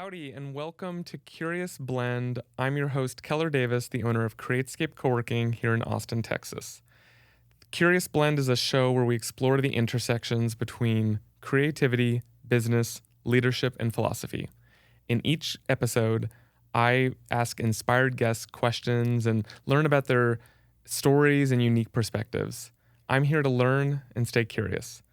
Howdy, and welcome to Curious Blend. I'm your host, Keller Davis, the owner of Createscape Coworking here in Austin, Texas. Curious Blend is a show where we explore the intersections between creativity, business, leadership, and philosophy. In each episode, I ask inspired guests questions and learn about their stories and unique perspectives. I'm here to learn and stay curious.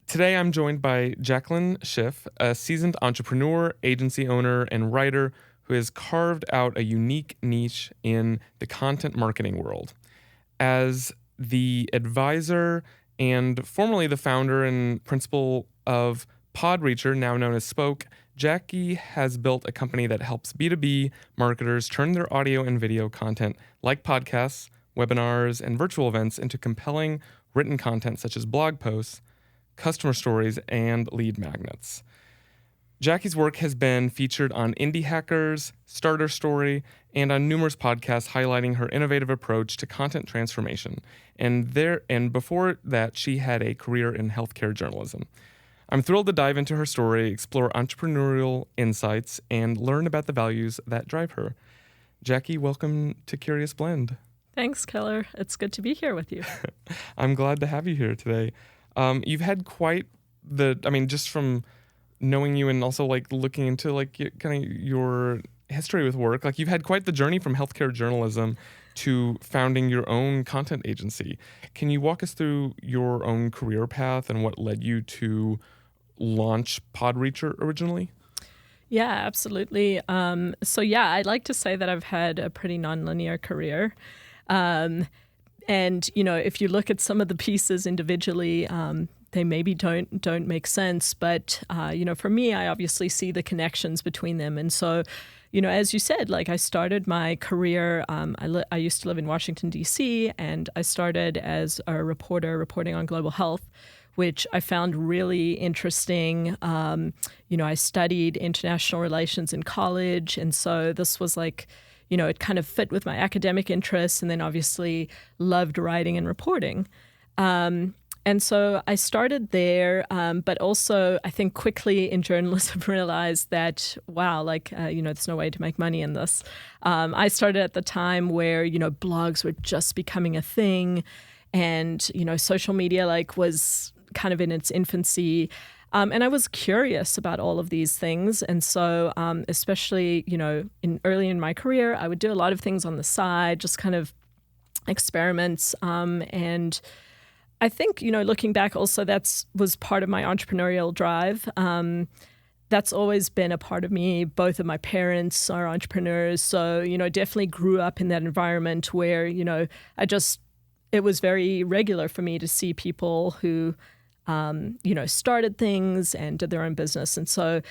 Today, I'm joined by Jaclyn Schiff, a seasoned entrepreneur, agency owner, and writer who has carved out a unique niche in the content marketing world. As the advisor and formerly the founder and principal of Podreacher, now known as Spoke, Jackie has built a company that helps B2B marketers turn their audio and video content like podcasts, webinars, and virtual events into compelling written content such as blog posts, customer stories, and lead magnets. Jackie's work has been featured on Indie Hackers, Starter Story, and on numerous podcasts highlighting her innovative approach to content transformation. And before that, she had a career in healthcare journalism. I'm thrilled to dive into her story, explore entrepreneurial insights, and learn about the values that drive her. Jackie, welcome to Curious Blend. Thanks, Keller. It's good to be here with you. I'm glad to have you here today. You've had quite just from knowing you and also looking into kind of your history with work, you've had quite the journey from healthcare journalism to founding your own content agency. Can you walk us through your own career path and what led you to launch Podreacher originally? Yeah, absolutely. I'd like to say that I've had a pretty nonlinear career. And, if you look at some of the pieces individually, they maybe don't make sense. But, for me, I obviously see the connections between them. And so, as you said, I started my career, I used to live in Washington, D.C., and I started as a reporter reporting on global health, which I found really interesting. I studied international relations in college. And so this was it kind of fit with my academic interests, and then obviously loved writing and reporting. And so I started there, but also I think quickly in journalism realized that, wow, there's no way to make money in this. I started at the time where, blogs were just becoming a thing, and, social media was kind of in its infancy. And I was curious about all of these things. And so especially, early in my career, I would do a lot of things on the side, just kind of experiments. And I think, looking back also, was part of my entrepreneurial drive. That's always been a part of me. Both of my parents are entrepreneurs. So, definitely grew up in that environment where, it was very regular for me to see people who started things and did their own business. And so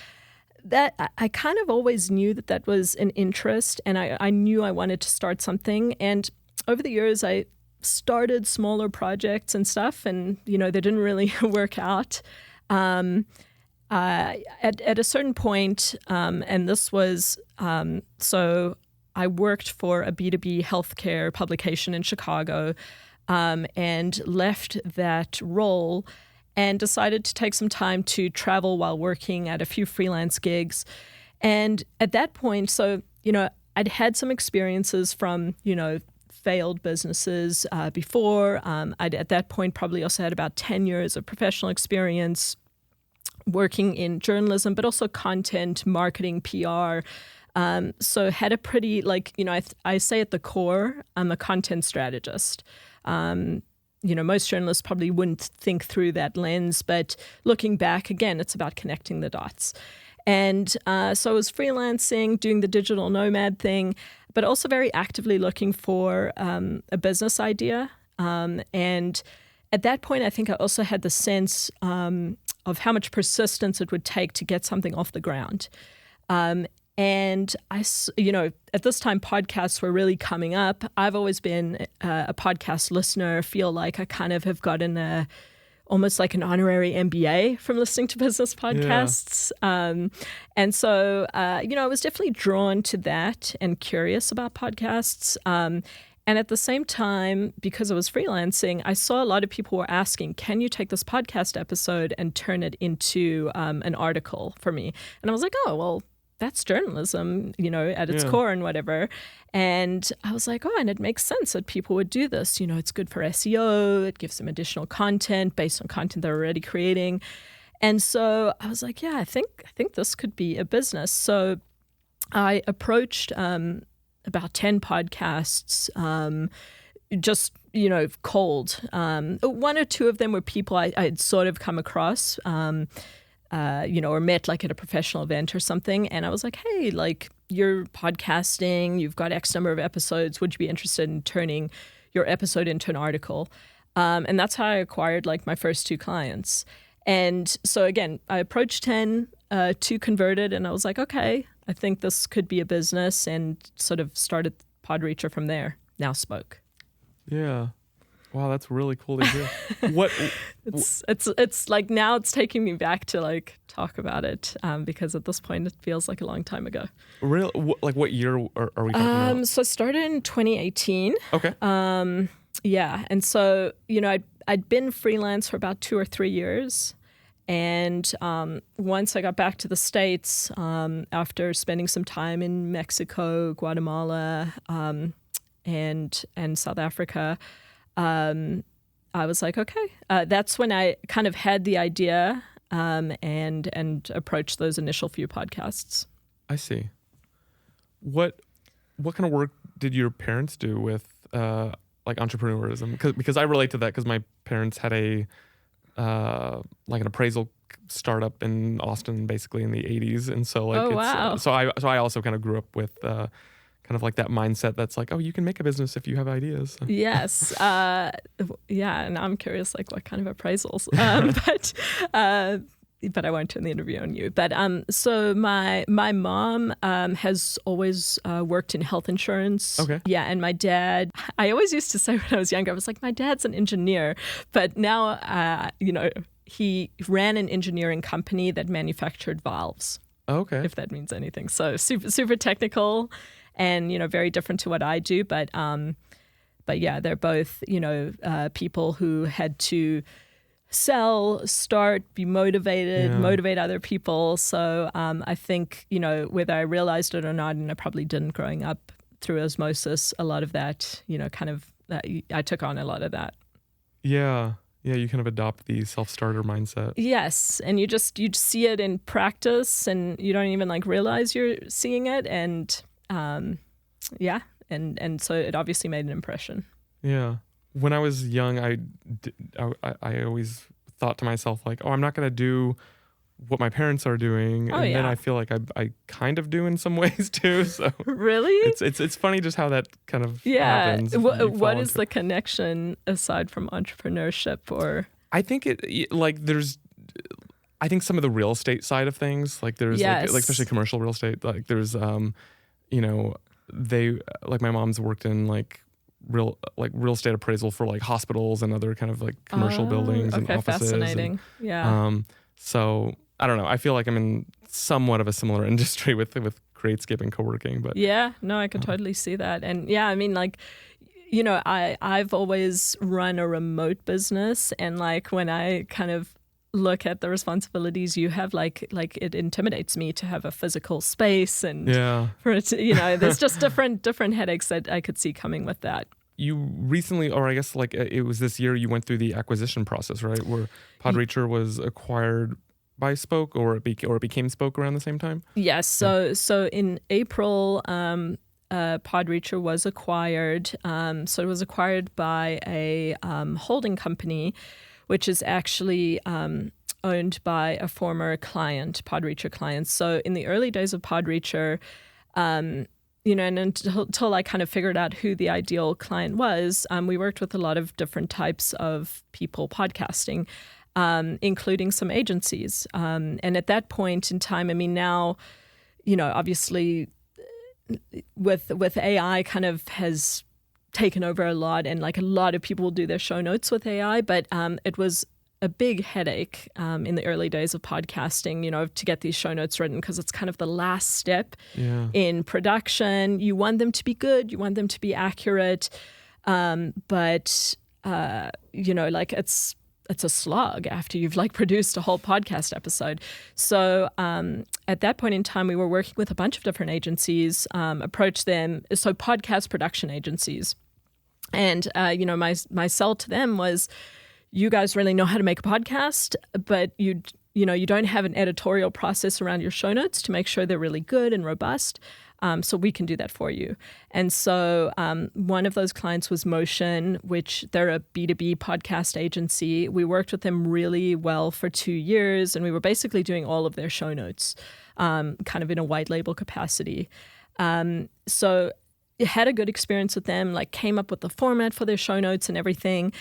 that I kind of always knew that was an interest, and I knew I wanted to start something. And over the years, I started smaller projects and stuff, and, they didn't really work out. At a certain point, and this was, so I worked for a B2B healthcare publication in Chicago, and left that role and decided to take some time to travel while working at a few freelance gigs. And at that point, I'd had some experiences from, failed businesses before. I'd at that point probably also had about 10 years of professional experience working in journalism, but also content, marketing, PR. So had a pretty, I say at the core, I'm a content strategist. Most journalists probably wouldn't think through that lens, but looking back, again, it's about connecting the dots. And so I was freelancing, doing the digital nomad thing, but also very actively looking for a business idea. And at that point, I think I also had the sense of how much persistence it would take to get something off the ground. And at this time, podcasts were really coming up. I've always been a podcast listener. Feel like I kind of have gotten almost like an honorary MBA from listening to business podcasts. Yeah. And so, I was definitely drawn to that and curious about podcasts. And at the same time, because I was freelancing, I saw a lot of people were asking, can you take this podcast episode and turn it into an article for me? And I was like, oh, well, that's journalism, at its core and whatever. And I was like, and it makes sense that people would do this. It's good for SEO. It gives them additional content based on content they're already creating. And so I was like, I think this could be a business. So I approached about 10 podcasts, just, cold. One or two of them were people I'd sort of come across, or met like at a professional event or something. And I was like, hey, like you're podcasting, you've got X number of episodes. Would you be interested in turning your episode into an article? And that's how I acquired like my first 2 clients. And so again, I approached 10, 2 converted, and I was like, okay, I think this could be a business, and sort of started Podreacher from there. Now Spoke. Yeah. Wow, that's really cool to hear. What? It's like now it's taking me back to like talk about it because at this point it feels like a long time ago. Really? Like what year are we talking about? So I started in 2018. Okay. Yeah, and so I'd been freelance for about 2 or 3 years, and once I got back to the States after spending some time in Mexico, Guatemala, and South Africa. I was like, okay, that's when I kind of had the idea and approached those initial few podcasts. I see. What kind of work did your parents do with like entrepreneurism? Because I relate to that because my parents had a like an appraisal startup in Austin, basically in the 80s, and so like wow. So I also kind of grew up with. Kind of like that mindset that's like, you can make a business if you have ideas. So. Yes. And I'm curious, like, what kind of appraisals? But I won't turn the interview on you. But so my mom has always worked in health insurance. Okay. Yeah, and my dad, I always used to say when I was younger, I was like, my dad's an engineer. But now, he ran an engineering company that manufactured valves. Okay. If that means anything. So super technical. And, very different to what I do. But yeah, they're both, people who had to sell, start, be motivated, motivate other people. So I think, whether I realized it or not, and I probably didn't growing up through osmosis, a lot of that, I took on a lot of that. Yeah. Yeah, you kind of adopt the self-starter mindset. Yes, and you see it in practice, and you don't even realize you're seeing it, and and so it obviously made an impression. Yeah. When I was young, I always thought to myself I'm not going to do what my parents are doing, then I feel like I kind of do in some ways too. So really, it's funny just how that kind of happens. What is the connection aside from entrepreneurship? Or I think I think some of the real estate side of things, there's especially commercial real estate, there's they my mom's worked in real estate appraisal for hospitals and other kind of commercial buildings and offices. Fascinating. So I don't know. I feel like I'm in somewhat of a similar industry with Createscape and Coworking, but I could totally see that. And I mean I've always run a remote business, and when I kind of look at the responsibilities you have, it intimidates me to have a physical space, and for it to, there's just different headaches that I could see coming with that. You recently, or I guess it was this year, you went through the acquisition process, right? Where Podreacher was acquired by Spoke, or it became Spoke around the same time? Yes. So in April, Podreacher was acquired. So it was acquired by a holding company, which is actually owned by a former client, Podreacher client. So in the early days of Podreacher, and until I kind of figured out who the ideal client was, we worked with a lot of different types of people podcasting, including some agencies. And at that point in time, I mean, now, obviously with AI kind of has taken over a lot, and a lot of people do their show notes with AI, but it was a big headache in the early days of podcasting, to get these show notes written, because it's kind of the last step in production. You want them to be good, you want them to be accurate, but it's it's a slog after you've like produced a whole podcast episode. So at that point in time, we were working with a bunch of different agencies, approached them. So podcast production agencies. And, my sell to them was, you guys really know how to make a podcast, but you don't have an editorial process around your show notes to make sure they're really good and robust. So we can do that for you. And so one of those clients was Motion, which they're a B2B podcast agency. We worked with them really well for 2 years, and we were basically doing all of their show notes, kind of in a white label capacity. So had a good experience with them, like came up with the format for their show notes and everything.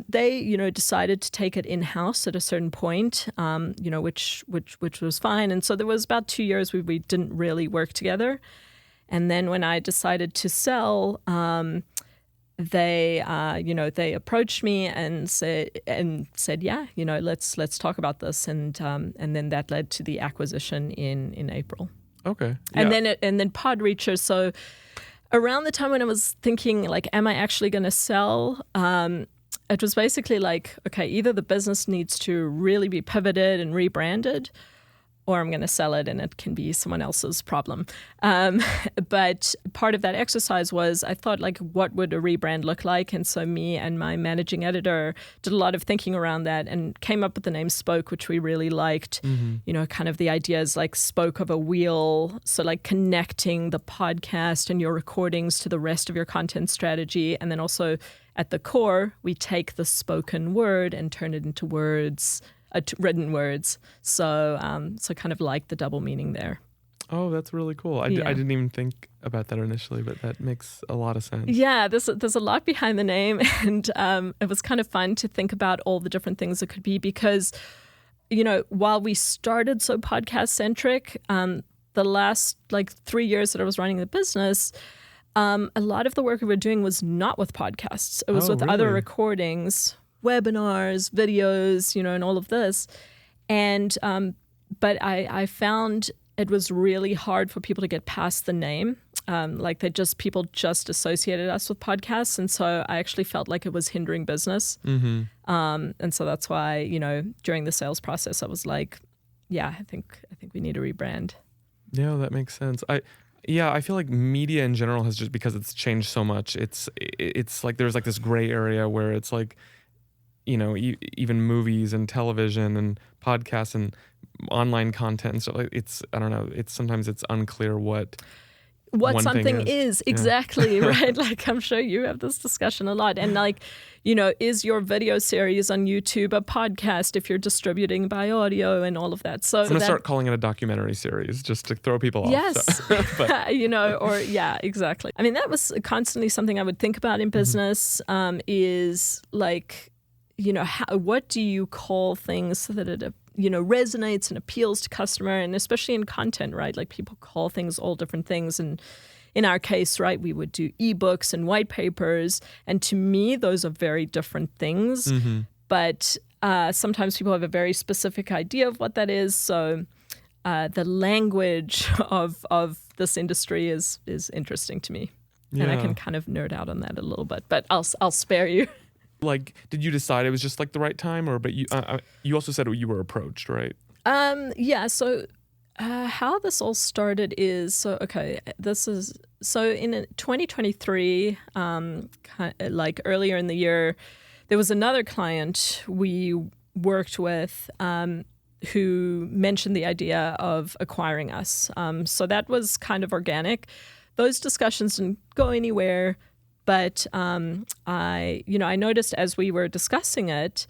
They, decided to take it in-house at a certain point, which was fine. And so there was about 2 years we didn't really work together. And then when I decided to sell, they approached me and said, yeah, let's talk about this. And then that led to the acquisition in April. Okay. Yeah. And then Podreacher. So around the time when I was thinking, like, am I actually going to sell? It was basically like, okay, either the business needs to really be pivoted and rebranded, or I'm going to sell it and it can be someone else's problem. But part of that exercise was, I thought, like, what would a rebrand look like? And so me and my managing editor did a lot of thinking around that and came up with the name Spoke, which we really liked. Mm-hmm. Kind of the idea is like spoke of a wheel. So like connecting the podcast and your recordings to the rest of your content strategy. And then also at the core, we take the spoken word and turn it into words, written words. So kind of like the double meaning there. Oh, that's really cool. I didn't even think about that initially, but that makes a lot of sense. Yeah, there's a lot behind the name, and it was kind of fun to think about all the different things it could be because, while we started so podcast-centric, the last 3 years that I was running the business, a lot of the work we were doing was not with podcasts. It was with other recordings, webinars, videos, and all of this. And but I found it was really hard for people to get past the name. People just associated us with podcasts. And so I actually felt like it was hindering business. Mm-hmm. And so that's why, during the sales process, I was like, yeah, I think we need a rebrand. Yeah, that makes sense. I feel like media in general has, just because it's changed so much, it's like there's like this gray area where it's like, even movies and television and podcasts and online content. So I don't know. Sometimes it's unclear what something is. Exactly. Yeah. Right. Like, I'm sure you have this discussion a lot. And is your video series on YouTube a podcast if you're distributing by audio and all of that? So I'm going to start calling it a documentary series just to throw people off. Yes. So. Yeah, exactly. I mean, that was constantly something I would think about in business, is like, what do you call things so that it, resonates and appeals to customer, and especially in content, right? Like, people call things all different things. And in our case, right, we would do ebooks and white papers. And to me, those are very different things. Mm-hmm. But sometimes people have a very specific idea of what that is. So the language of this industry is interesting to me. Yeah. And I can kind of nerd out on that a little bit, but I'll spare you. Like, did you decide it was just like the right time, but you also said you were approached, right? Yeah. So how this all started is, in 2023, like earlier in the year, there was another client we worked with who mentioned the idea of acquiring us. So that was kind of organic. Those discussions didn't go anywhere. But I noticed as we were discussing it,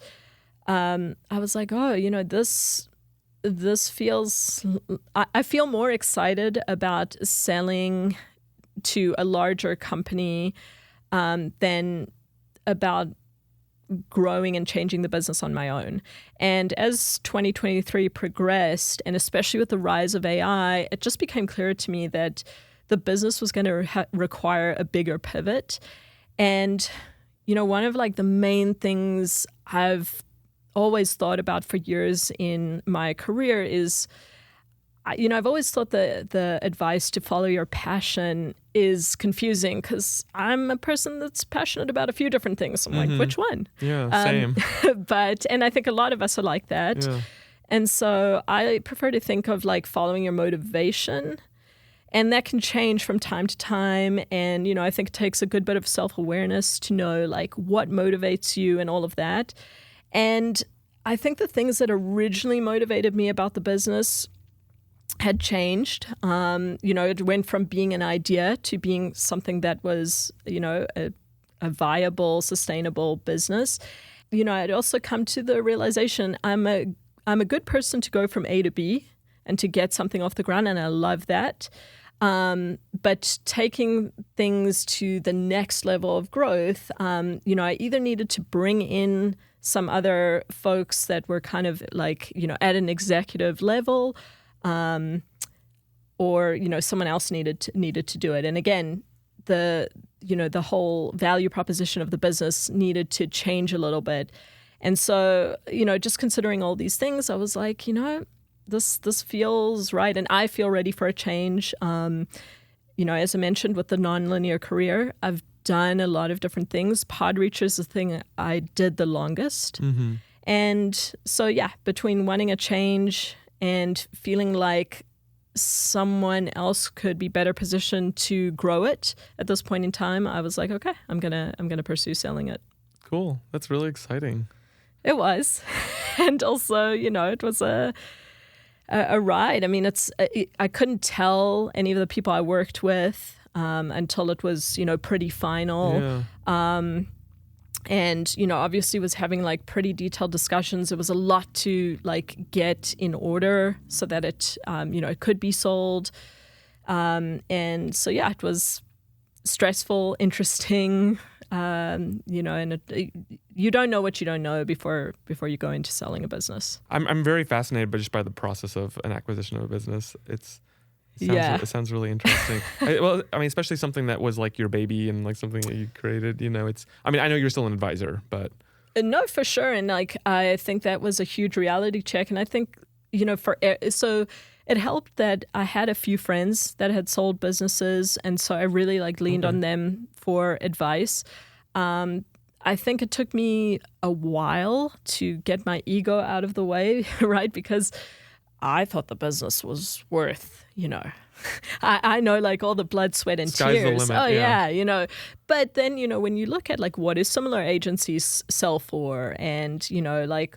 I was like, this feels. I feel more excited about selling to a larger company than about growing and changing the business on my own. And as 2023 progressed, and especially with the rise of AI, it just became clear to me that the business was going to require a bigger pivot. And, one of the main things I've always thought about for years in my career is, I've always thought the advice to follow your passion is confusing because I'm a person that's passionate about a few different things. I'm like, which one? Yeah, same. And I think a lot of us are like that. Yeah. And so I prefer to think of like following your motivation. And that can change from time to time. And, I think it takes a good bit of self-awareness to know like what motivates you and all of that. And I think the things that originally motivated me about the business had changed. It went from being an idea to being something that was, a viable, sustainable business. I'd also come to the realization I'm a good person to go from A to B and to get something off the ground, and I love that. But taking things to the next level of growth, I either needed to bring in some other folks that were kind of like, at an executive level, or someone else needed to do it. And again, the whole value proposition of the business needed to change a little bit. And so, just considering all these things, I was like, this feels right, and I feel ready for a change. As I mentioned, with the nonlinear career, I've done a lot of different things. Podreach is the thing I did the longest. And so, between wanting a change and feeling like someone else could be better positioned to grow it at this point in time, I was like, okay, I'm gonna pursue selling it. Cool. That's really exciting. It was. And also, it was a ride. I mean, I couldn't tell any of the people I worked with until it was, pretty final. Yeah. And, obviously was having like pretty detailed discussions. It was a lot to like get in order so that it, it could be sold. And so, it was stressful, interesting, and you don't know what you don't know before you go into selling a business. I'm very fascinated by the process of an acquisition of a business. It sounds really interesting. Especially something that was like your baby and like something that you created. I know you're still an advisor, but no, for sure. And like I think that was a huge reality check. And I think so it helped that I had a few friends that had sold businesses, and so I really like leaned on them for advice. I think it took me a while to get my ego out of the way, right? Because I thought the business was worth, I know like all the blood, sweat, and Sky's tears. the limit, yeah. But then, when you look at like what do similar agencies sell for, and, like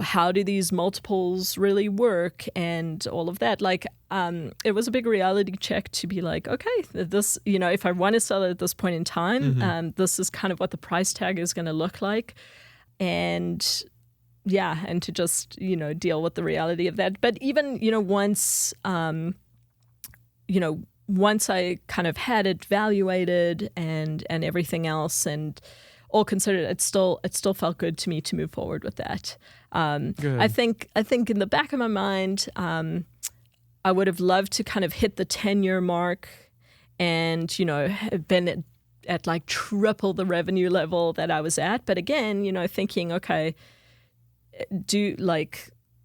how do these multiples really work and all of that, like it was a big reality check to be like, okay, this, if I want to sell it at this point in time, this is kind of what the price tag is going to look like. And to just, deal with the reality of that. But even, once I kind of had it valuated and everything else and all considered, it still felt good to me to move forward with that. I think in the back of my mind, I would have loved to kind of hit the 10-year mark and, have been at like triple the revenue level that I was at. But again, thinking, okay,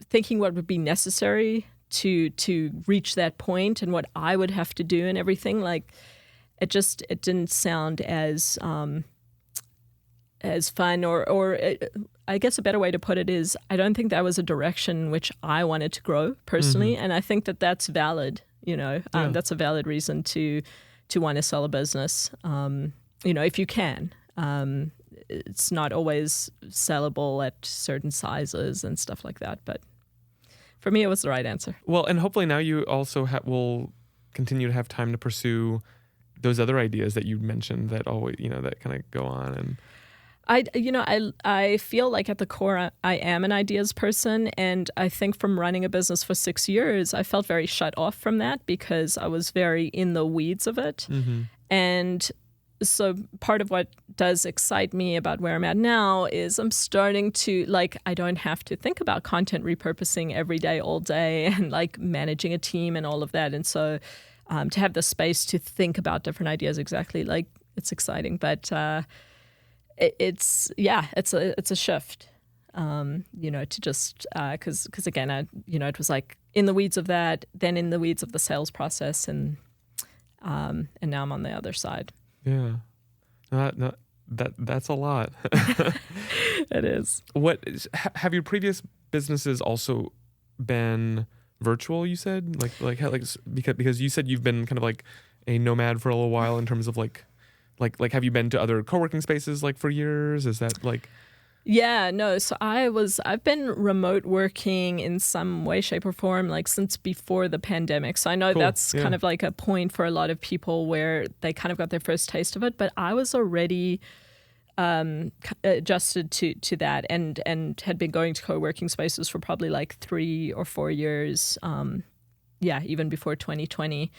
thinking what would be necessary to reach that point and what I would have to do and everything, like it didn't sound as fun or I guess a better way to put it is I don't think that was a direction in which I wanted to grow personally. And I think that that's valid, that's a valid reason to want to sell a business, if you can. It's not always sellable at certain sizes and stuff like that, but for me, it was the right answer. Well, and hopefully now you also will continue to have time to pursue those other ideas that you mentioned that always, that kind of go on. And I feel like at the core, I am an ideas person. And I think from running a business for 6 years, I felt very shut off from that because I was very in the weeds of it. And so part of what does excite me about where I'm at now is I'm starting to, I don't have to think about content repurposing every day, all day, and managing a team and all of that. And so to have the space to think about different ideas, exactly, it's exciting. But it's a shift, to just, because again, it was in the weeds of that, then in the weeds of the sales process. And And now I'm on the other side. Yeah. That's a lot. It is. Have your previous businesses also been virtual, you said? Because you said you've been kind of like a nomad for a little while in terms of like have you been to other co-working spaces like for years? Is that like... Yeah, no. So I've been remote working in some way, shape, or form like since before the pandemic. So I know that's kind of like a point for a lot of people where they kind of got their first taste of it. But I was already adjusted to that and had been going to co-working spaces for probably like 3 or 4 years. Even before 2020.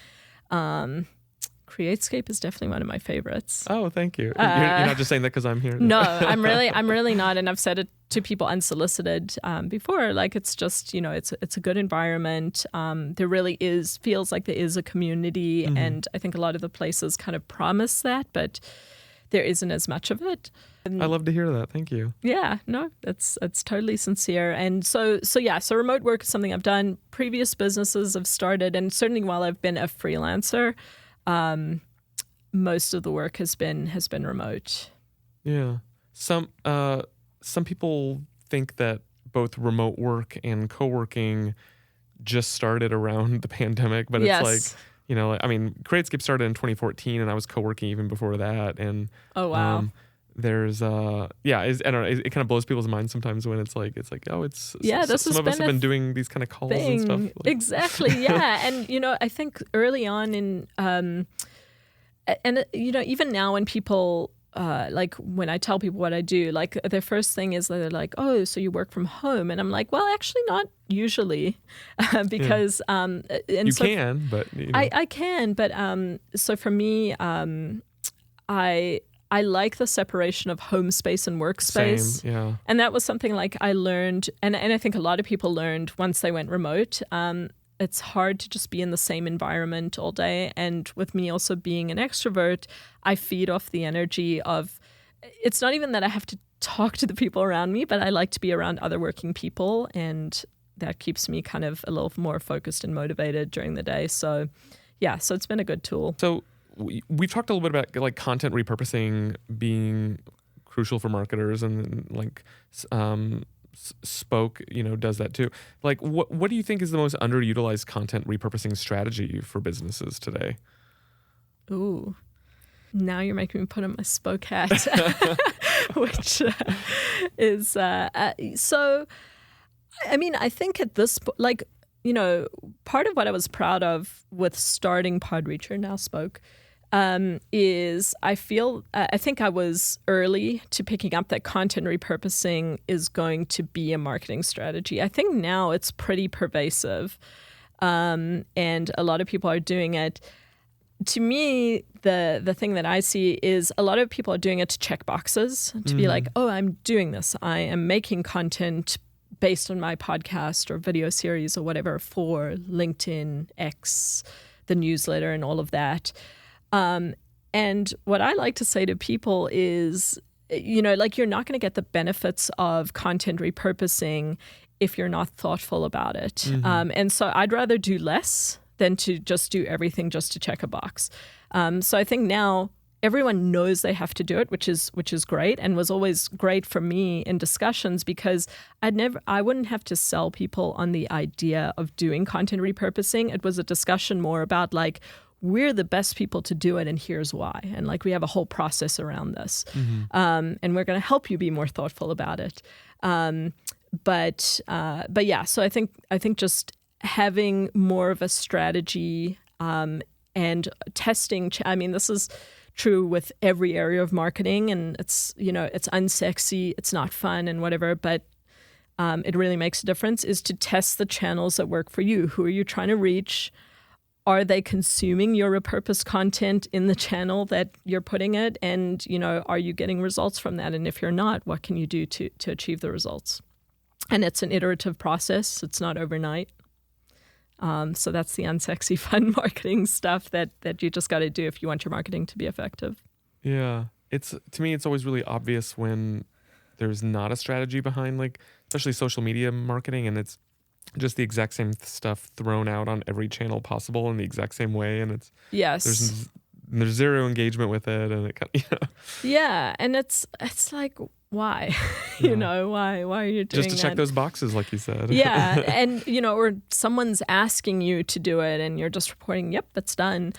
Createscape is definitely one of my favorites. Oh, thank you. You're not just saying that because I'm here. No, I'm really not. And I've said it to people unsolicited before. Like, it's just, it's a good environment. There really feels like there is a community. Mm-hmm. And I think a lot of the places kind of promise that, but there isn't as much of it. I love to hear that. Thank you. Yeah, no, it's totally sincere. And so remote work is something I've done. Previous businesses I've started, and certainly while I've been a freelancer, most of the work has been remote. Yeah. Some people think that both remote work and co-working just started around the pandemic, but it's like, Createscape started in 2014 and I was co-working even before that. And oh, wow. There's I don't know, it kind of blows people's minds sometimes when it's like this some of us have been doing these kind of calls and stuff. Exactly. Yeah. And I think early on in even now when people like when I tell people what I do, like their first thing is they're like, oh, so you work from home? And I'm like, well, actually not usually because you can, but I can, but so for me I like the separation of home space and workspace. Same, yeah. And that was something like I learned, and I think a lot of people learned once they went remote. It's hard to just be in the same environment all day. And with me also being an extrovert, I feed off the energy of, it's not even that I have to talk to the people around me, but I like to be around other working people. And that keeps me kind of a little more focused and motivated during the day. So so it's been a good tool. So we've talked a little bit about like content repurposing being crucial for marketers, and like Spoke, does that too. Like, what do you think is the most underutilized content repurposing strategy for businesses today? Ooh, now you're making me put on my Spoke hat, which is so. I mean, I think at this part of what I was proud of with starting Podreacher, now Spoke, is I think I was early to picking up that content repurposing is going to be a marketing strategy. I think now it's pretty pervasive, and a lot of people are doing it. To me, the thing that I see is a lot of people are doing it to check boxes, to be like, oh, I'm doing this. I am making content based on my podcast or video series or whatever for LinkedIn, X, the newsletter, and all of that. And what I like to say to people is, like, you're not going to get the benefits of content repurposing if you're not thoughtful about it. Mm-hmm. And so I'd rather do less than to just do everything just to check a box. So I think now everyone knows they have to do it, which is great, and was always great for me in discussions because I wouldn't have to sell people on the idea of doing content repurposing. It was a discussion more about like, we're the best people to do it, and here's why. And like, we have a whole process around this, and we're going to help you be more thoughtful about it. But yeah, so I think just having more of a strategy and testing. I mean, this is true with every area of marketing, and it's unsexy, it's not fun, and whatever, but it really makes a difference. Is to test the channels that work for you. Who are you trying to reach? Are they consuming your repurposed content in the channel that you're putting it? And, are you getting results from that? And if you're not, what can you do to achieve the results? And it's an iterative process. It's not overnight. So that's the unsexy, fun marketing stuff that you just got to do if you want your marketing to be effective. Yeah. To me, it's always really obvious when there's not a strategy behind, like, especially social media marketing, and it's just the exact same stuff thrown out on every channel possible in the exact same way, and Yes. there's zero engagement with it, and it kind of, Yeah, and it's like, why? You know, why are you doing just to check that? those boxes, like you said. Yeah, and or someone's asking you to do it, and you're just reporting, "Yep, it's done."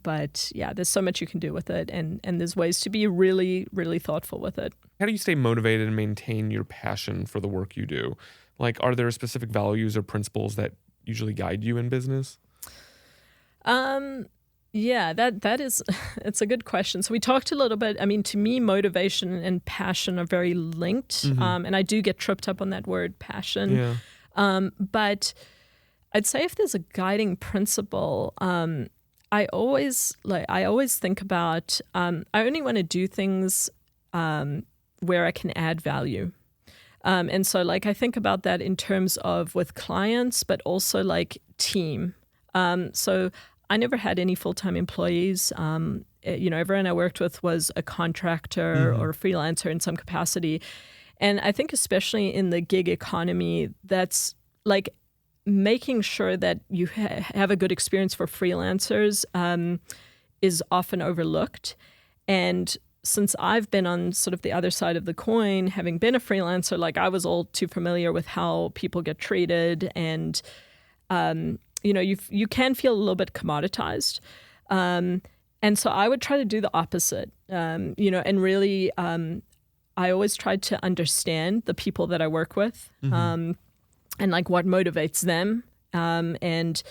But yeah, there's so much you can do with it, and there's ways to be really, really thoughtful with it. How do you stay motivated and maintain your passion for the work you do? Like, are there specific values or principles that usually guide you in business? Yeah, that is, it's a good question. So we talked a little bit. I mean, to me, motivation and passion are very linked, and I do get tripped up on that word passion. Yeah. But I'd say if there's a guiding principle, I always think about I only want to do things where I can add value. And so like I think about that in terms of with clients, but also like team. So I never had any full-time employees. Everyone I worked with was a contractor or a freelancer in some capacity. And I think especially in the gig economy, that's like making sure that you have a good experience for freelancers is often overlooked. And since I've been on sort of the other side of the coin, having been a freelancer, like I was all too familiar with how people get treated, and you can feel a little bit commoditized. And so I would try to do the opposite, and really I always tried to understand the people that I work with, and like what motivates them. And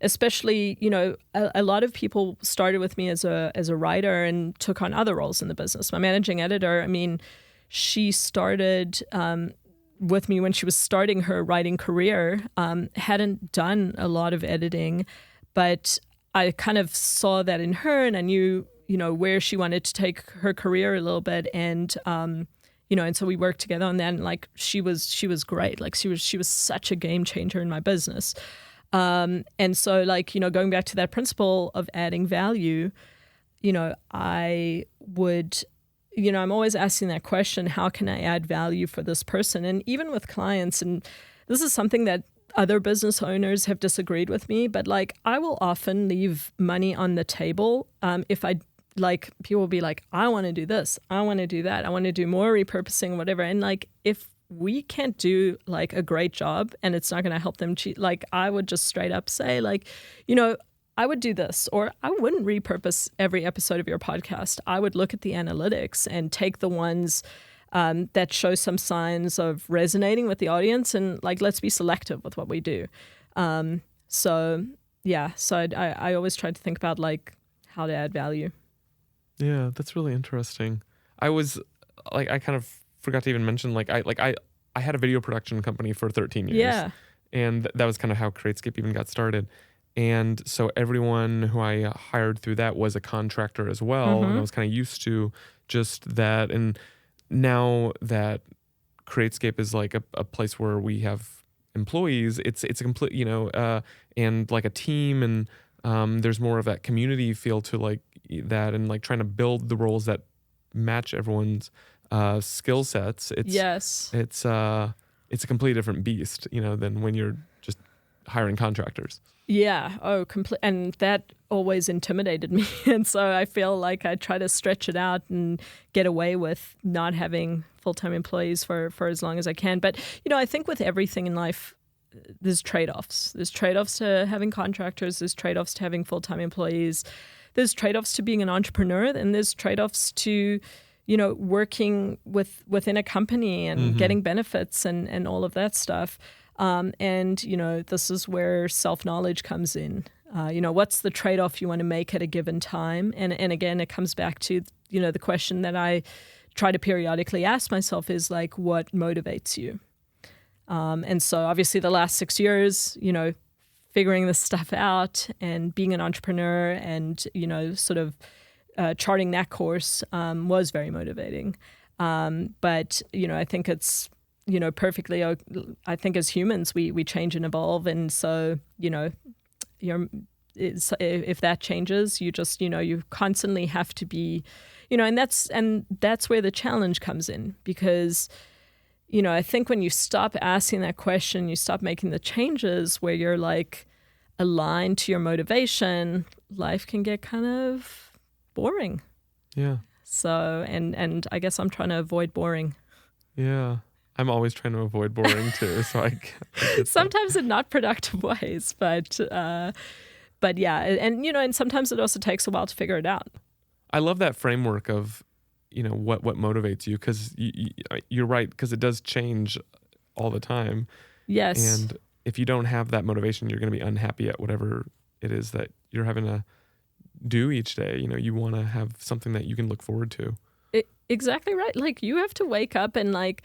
especially, a lot of people started with me as a writer and took on other roles in the business. My managing editor, I mean, she started with me when she was starting her writing career, hadn't done a lot of editing, but I kind of saw that in her, and I knew, where she wanted to take her career a little bit. And, and so we worked together on that, and like, she was great. Like she was such a game changer in my business. And so like, going back to that principle of adding value, I would, I'm always asking that question, how can I add value for this person? And even with clients, and this is something that other business owners have disagreed with me, but like I will often leave money on the table if I like, people will be like, I want to do this, I want to do that, I want to do more repurposing, whatever. And like, if we can't do like a great job and it's not going to help them cheat, like I would just straight up say like, I would do this, or I wouldn't repurpose every episode of your podcast. I would look at the analytics and take the ones that show some signs of resonating with the audience, and like, let's be selective with what we do. So I always try to think about like how to add value. Yeah, that's really interesting. I kind of forgot to even mention, I had a video production company for 13 years. Yeah. And that was kind of how Createscape even got started. And so everyone who I hired through that was a contractor as well. And I was kind of used to just that. And now that Createscape is like a place where we have employees, it's a complete, and like a team, and there's more of that community feel to like that, and like trying to build the roles that match everyone's skill sets. It's a completely different beast, than when you're just hiring contractors. Yeah. Oh, and that always intimidated me. And so I feel like I try to stretch it out and get away with not having full-time employees for as long as I can. But, I think with everything in life, there's trade-offs. There's trade-offs to having contractors. There's trade-offs to having full-time employees. There's trade-offs to being an entrepreneur. And there's trade-offs to, working within a company and getting benefits and all of that stuff. And this is where self-knowledge comes in. What's the trade-off you want to make at a given time? And again, it comes back to, the question that I try to periodically ask myself is like, what motivates you? And so obviously the last 6 years, figuring this stuff out and being an entrepreneur and, sort of charting that course was very motivating. But, I think it's, perfectly, I think as humans, we change and evolve. And so, if that changes, you just, you constantly have to be, and that's where the challenge comes in, because, I think when you stop asking that question, you stop making the changes where you're like aligned to your motivation, life can get kind of boring. Yeah. So, and I guess I'm trying to avoid boring. Yeah. I'm always trying to avoid boring too. So I get sometimes in not productive ways, but yeah. And sometimes it also takes a while to figure it out. I love that framework of, what motivates you, because you're right, because it does change all the time. Yes. And if you don't have that motivation, you're going to be unhappy at whatever it is that you're having to do each day. You want to have something that you can look forward to. Exactly right. Like you have to wake up and like,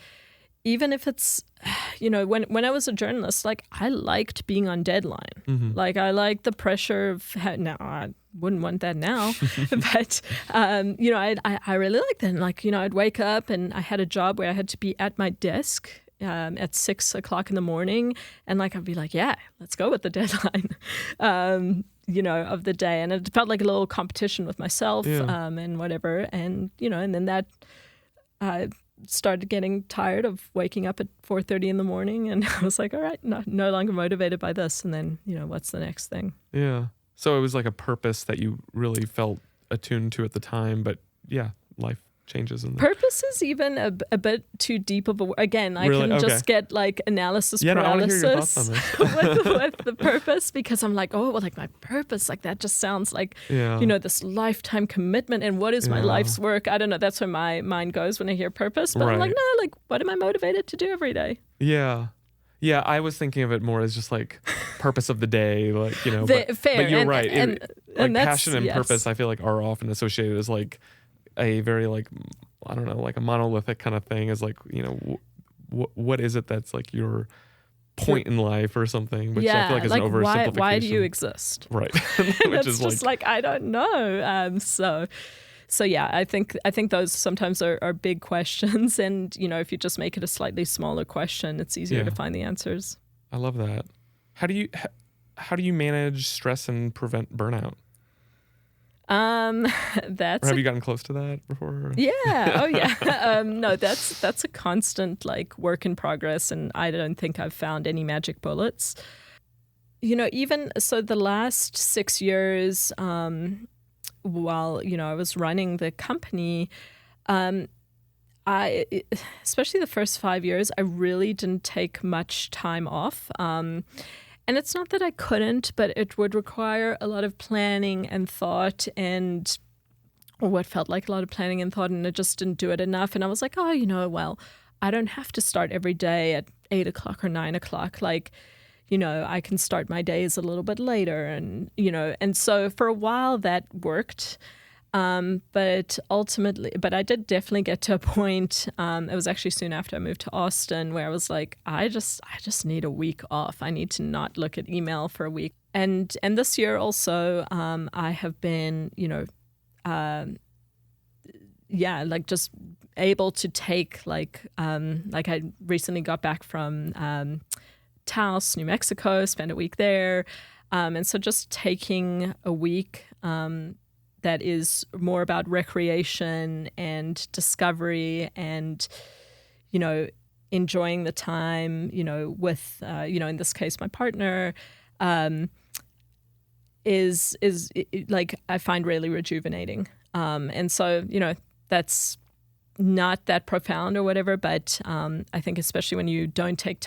even if it's, when I was a journalist, like I liked being on deadline. Mm-hmm. Like I liked the pressure of, now I wouldn't want that now, but, I really liked that. And like, I'd wake up and I had a job where I had to be at my desk at 6 o'clock in the morning. And like, I'd be like, yeah, let's go with the deadline, of the day. And it felt like a little competition with myself and whatever. And, and then that started getting tired of waking up at 4:30 in the morning. And I was like, all right, no longer motivated by this. And then, what's the next thing? Yeah. So it was like a purpose that you really felt attuned to at the time. But yeah, life changes. Purpose is even a bit too deep of a word. Again, I really? can just get like analysis paralysis I want to hear your thoughts on this. with the purpose, because I'm like, oh, well, like my purpose, like that just sounds like, this lifetime commitment. And what is my life's work? I don't know. That's where my mind goes when I hear purpose. But I'm like, no, like what am I motivated to do every day? Yeah. Yeah, I was thinking of it more as just like purpose of the day, like, fair. But you're right. And passion and purpose, I feel like are often associated as like a very like, I don't know, like a monolithic kind of thing, is like, what is it that's like your point in life or something, which I feel like is an oversimplification. Why do you exist? Right. Which is just like I don't know. So yeah, I think those sometimes are big questions, and if you just make it a slightly smaller question, it's easier to find the answers. I love that. How do you manage stress and prevent burnout? Or have you gotten close to that before? Yeah. Oh yeah. No, that's a constant like work in progress, and I don't think I've found any magic bullets. Even so, the last 6 years, while I was running the company, especially the first 5 years, I really didn't take much time off. And it's not that I couldn't, but it would require a lot of planning and thought, or what felt like a lot of planning and thought, and I just didn't do it enough. And I was like, oh, well, I don't have to start every day at 8 o'clock or 9 o'clock. Like, I can start my days a little bit later. And so for a while that worked. But I did definitely get to a point, it was actually soon after I moved to Austin, where I was like, I just need a week off. I need to not look at email for a week. And this year also, I have been, like just able to take like I recently got back from Taos, New Mexico, spent a week there. And so just taking a week, that is more about recreation and discovery and, enjoying the time, with, in this case, my partner, is like I find really rejuvenating. And so, that's not that profound or whatever, but I think especially when you don't take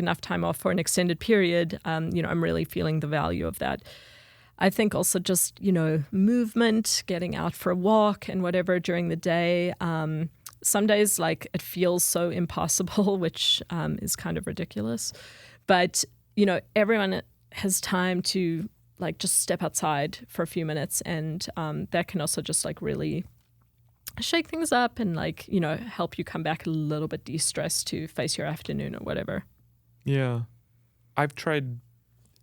enough time off for an extended period, I'm really feeling the value of that. I think also just, movement, getting out for a walk and whatever during the day. Some days, like, it feels so impossible, which is kind of ridiculous. But, everyone has time to, like, just step outside for a few minutes. And that can also just, like, really shake things up and, like, help you come back a little bit de-stressed to face your afternoon or whatever. Yeah. I've tried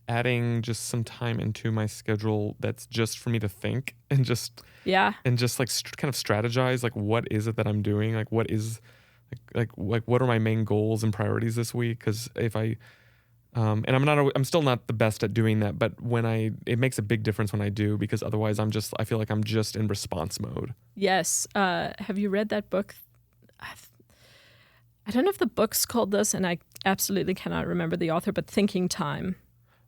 adding just some time into my schedule that's just for me to think and just like kind of strategize, like what is it that I'm doing, like what is like what are my main goals and priorities this week, because if I and I'm still not the best at doing that, but it makes a big difference when I do, because otherwise I feel like I'm just in response mode. Yes. Have you read that book? I don't know if the book's called this, and I absolutely cannot remember the author, but Thinking Time.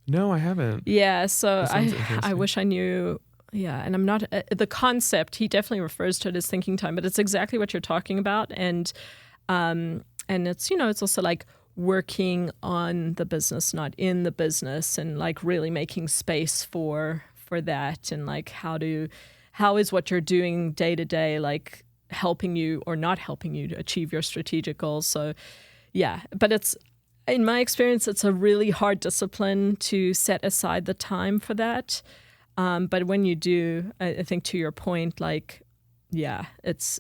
No, I haven't. Yeah, so That sounds I interesting. wish I knew. Yeah, and I'm not the concept. He definitely refers to it as thinking time, but it's exactly what you're talking about, and it's it's also like working on the business, not in the business, and like really making space for that, and like how is what you're doing day to day like helping you or not helping you to achieve your strategic goals. So yeah, but it's in my experience, it's a really hard discipline to set aside the time for that. But when you do, I think to your point, like, yeah, it's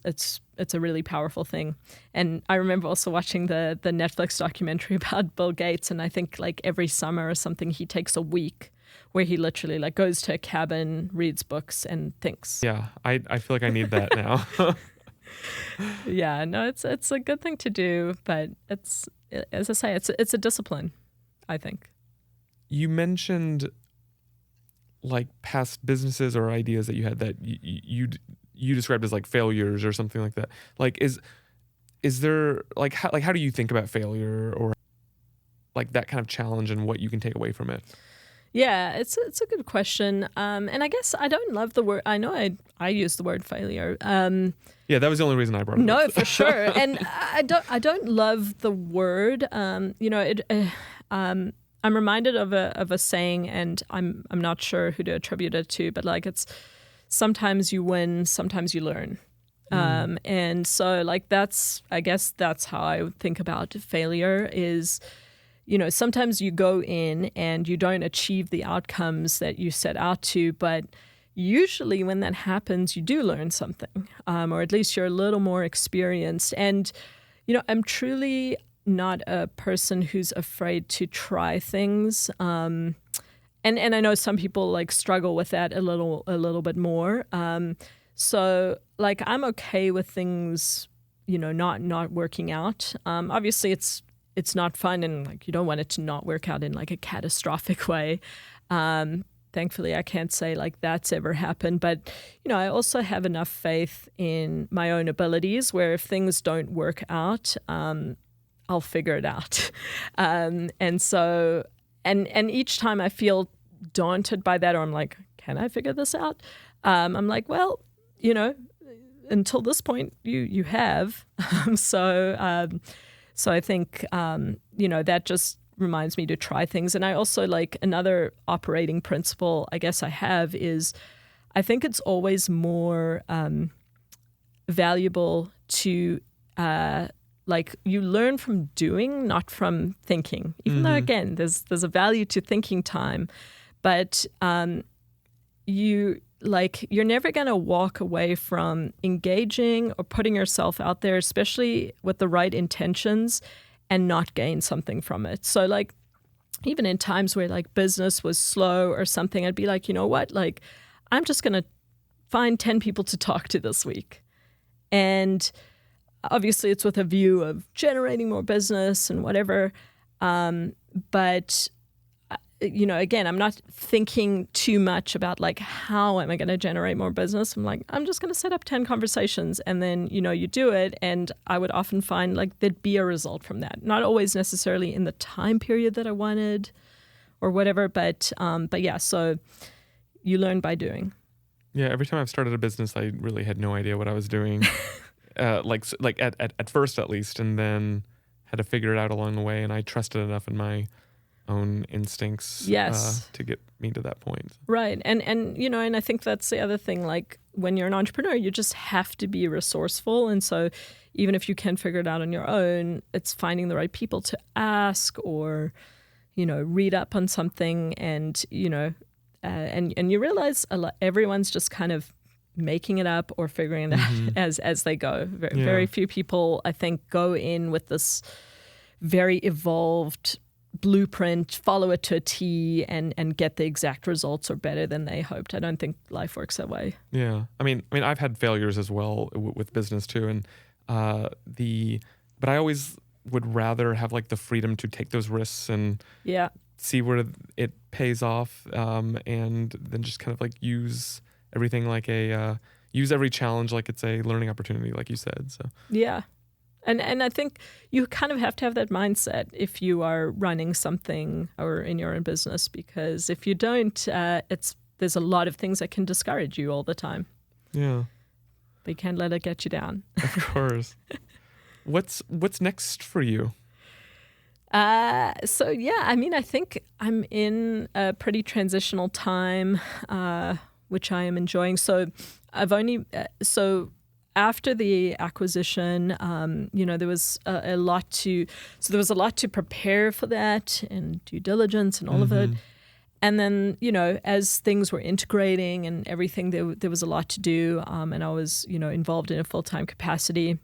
a really powerful thing. And I remember also watching the Netflix documentary about Bill Gates, and I think like every summer or something, he takes a week where he literally like goes to a cabin, reads books, and thinks. Yeah, I feel like I need that now. Yeah, no, it's a good thing to do, but it's, as I say, it's a discipline, I think. You mentioned like past businesses or ideas that you had that you described as like failures or something like that. Like is there like how do you think about failure or like that kind of challenge and what you can take away from it? Yeah, it's a good question. And I guess I don't love the word. I know I use the word failure. Yeah, that was the only reason I brought it up. No, for sure. And I don't love the word. I'm reminded of a saying, and I'm not sure who to attribute it to, but like it's sometimes you win, sometimes you learn. And so like I guess that's how I would think about failure is, sometimes you go in and you don't achieve the outcomes that you set out to, but usually when that happens, you do learn something, or at least you're a little more experienced. And, I'm truly not a person who's afraid to try things. And I know some people like struggle with that a little bit more. So like I'm okay with things, not working out. Obviously it's not fun, and like you don't want it to not work out in like a catastrophic way. Thankfully, I can't say like that's ever happened, but I also have enough faith in my own abilities where if things don't work out, I'll figure it out. And so, and each time I feel daunted by that, or I'm like, can I figure this out? I'm like, well, until this point, you have. So I think, that just reminds me to try things. And I also like another operating principle I guess I have is I think it's always more valuable to like you learn from doing, not from thinking. Even though, again, there's a value to thinking time. But you're never going to walk away from engaging or putting yourself out there, especially with the right intentions, and not gain something from it. So like even in times where like business was slow or something, I'd be like, you know what, like I'm just going to find 10 people to talk to this week. And obviously it's with a view of generating more business and whatever. But again, I'm not thinking too much about like how am I going to generate more business. I'm like, I'm just going to set up 10 conversations, and then you do it, and I would often find like there'd be a result from that. Not always necessarily in the time period that I wanted, or whatever, but yeah. So you learn by doing. Yeah, every time I've started a business, I really had no idea what I was doing, like at first at least, and then had to figure it out along the way. And I trusted enough in my own instincts to get me to that point. Right. And I think that's the other thing, like when you're an entrepreneur, you just have to be resourceful. And so even if you can figure it out on your own, it's finding the right people to ask or, read up on something, and, and you realize everyone's just kind of making it up or figuring it out as they go. Very few people, I think, go in with this very evolved blueprint, follow it to a T, and get the exact results or better than they hoped. I don't think life works that way. Yeah, I mean, I've had failures as well with business too, and but I always would rather have like the freedom to take those risks and see where it pays off, and then just kind of like use everything like use every challenge like it's a learning opportunity, like you said. So yeah. And I think you kind of have to have that mindset if you are running something or in your own business, because if you don't, there's a lot of things that can discourage you all the time. Yeah. But you can't let it get you down. Of course. What's next for you? So yeah, I mean, I think I'm in a pretty transitional time, which I am enjoying. So after the acquisition, there was a lot to prepare for that and due diligence and all of it. And then, as things were integrating and everything, there was a lot to do. And I was, involved in a full-time capacity.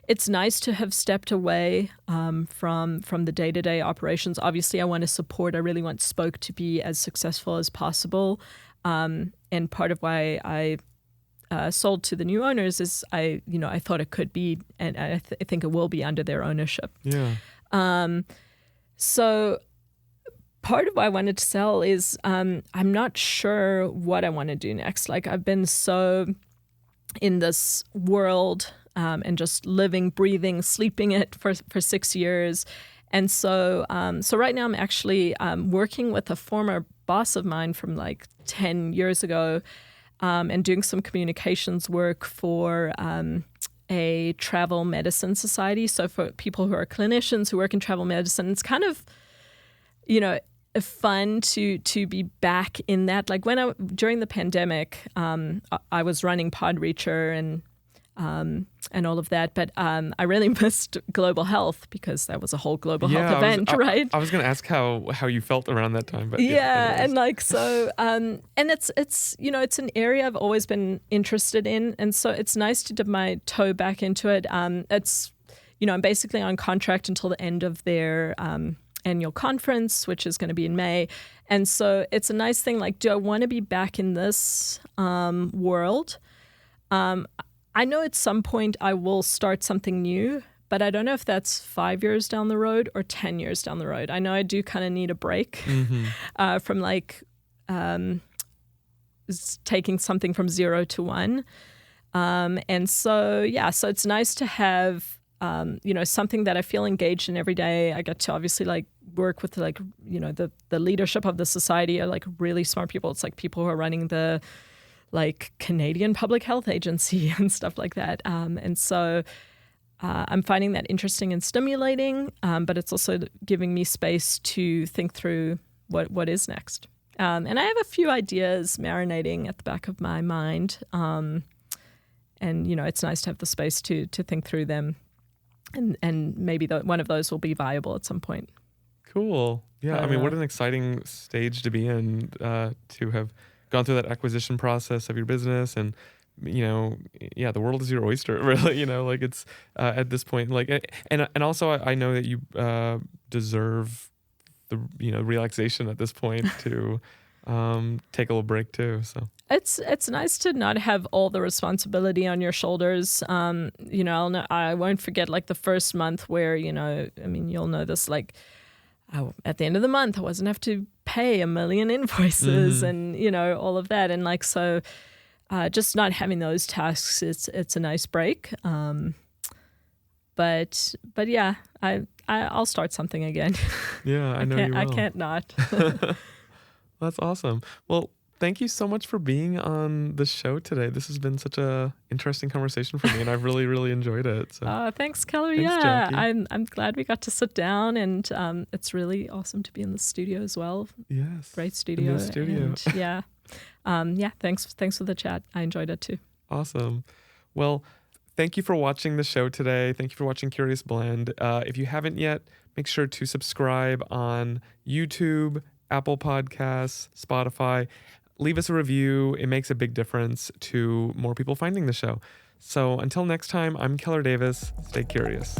It's nice to have stepped away from the day-to-day operations. Obviously, I really want Spoke to be as successful as possible. And part of why I sold to the new owners is I thought it could be, and I think it will be under their ownership. Yeah. So part of why I wanted to sell is I'm not sure what I want to do next. Like, I've been so in this world and just living, breathing, sleeping it for 6 years. And so right now I'm actually working with a former boss of mine from like 10 years ago, and doing some communications work for a travel medicine society. So for people who are clinicians who work in travel medicine, it's kind of, fun to be back in that. Like during the pandemic, I was running Podreacher and all of that, but I really missed global health because that was a whole global health event, right? I was going to ask how you felt around that time, but and like so, and it's it's an area I've always been interested in, and so it's nice to dip my toe back into it. It's I'm basically on contract until the end of their annual conference, which is going to be in May, and so it's a nice thing. Like, do I want to be back in this world? I know at some point I will start something new, but I don't know if that's 5 years down the road or 10 years down the road. I know I do kind of need a break from like taking something from 0 to 1. And so it's nice to have, something that I feel engaged in every day. I get to obviously like work with like, the leadership of the society are like really smart people. It's like people who are running the like Canadian Public Health Agency and stuff like that. And so I'm finding that interesting and stimulating, but it's also giving me space to think through what is next. And I have a few ideas marinating at the back of my mind. And, it's nice to have the space to think through them. And maybe one of those will be viable at some point. Cool. Yeah, I mean, what an exciting stage to be in, to have gone through that acquisition process of your business, and the world is your oyster, really. Like it's at this point, like, and also I know that you deserve the relaxation at this point to take a little break too. So it's nice to not have all the responsibility on your shoulders. I won't forget like the first month where you'll know this, like, at the end of the month, I wasn't have to pay 1 million invoices and, all of that. And like, so just not having those tasks, it's a nice break. But yeah, I'll start something again. Yeah, I know you will. I can't not. That's awesome. Well, thank you so much for being on the show today. This has been such a interesting conversation for me, and I've really, really enjoyed it. So. Thanks, Keller. Thanks, yeah, Jackie. I'm glad we got to sit down, and it's really awesome to be in the studio as well. Yes, great studio. In the studio. And, Thanks for the chat. I enjoyed it too. Awesome. Well, thank you for watching the show today. Thank you for watching Curious Blend. If you haven't yet, make sure to subscribe on YouTube, Apple Podcasts, Spotify. Leave us a review. It makes a big difference to more people finding the show. So until next time, I'm Keller Davis. Stay curious.